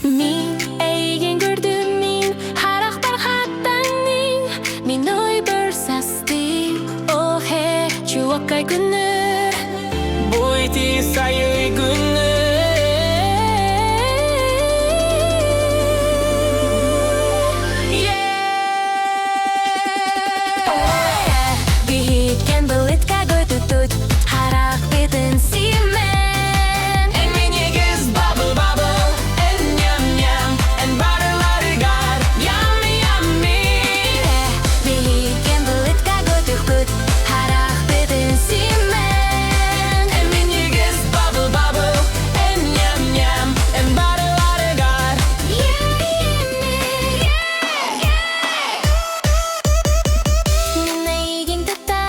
Мин әйген көрдім мин харақтар хаттаңның Мин ой бір састы Охе чуақай күні Бұйти сайы күні Бейкен былытка көтүтут Харақ бетін симен Әнме негіз bubble bubble Ән ням-ням Ән барылары гар Yummy-yummy Бейкен былытка көтүкут Харақ бетін симен Әнме негіз bubble bubble Ән ням-ням Ән барылары гар Мин әйген тата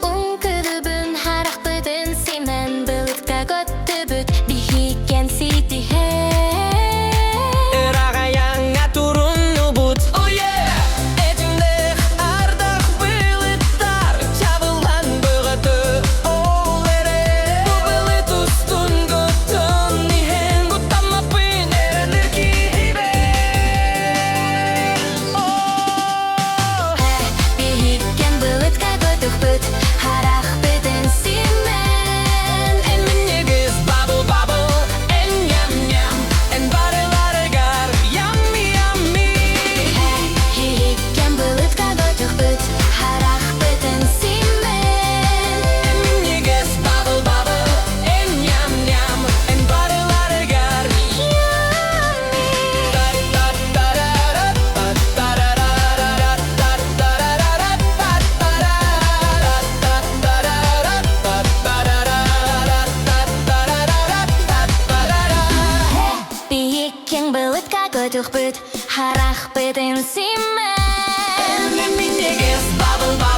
Ун күдүбүн харақ бетін симен Былытка көтүбүт Бейкен сити ырыаға яңа турун убут Oh yeah! Этимде ардақ былыттар Чабылған бұғыты Ол эре Бұ былыт устун көттін Нихен бұттамапын Эрдір кейбе Бейкен былытка көтүкпүт Харақ бетін симен Әнме негіз bubble bubble Ән ням-ням Ән барылары гар Yummy-yummy Бейкен былытка көтүкпүт Харақ бетін симен Әнме негіз bubble bubble Ән ням-ням Ән барылары гар Бейкен былытка көтүкпүт Харақ бетін симен Әнме негіз bubble bubble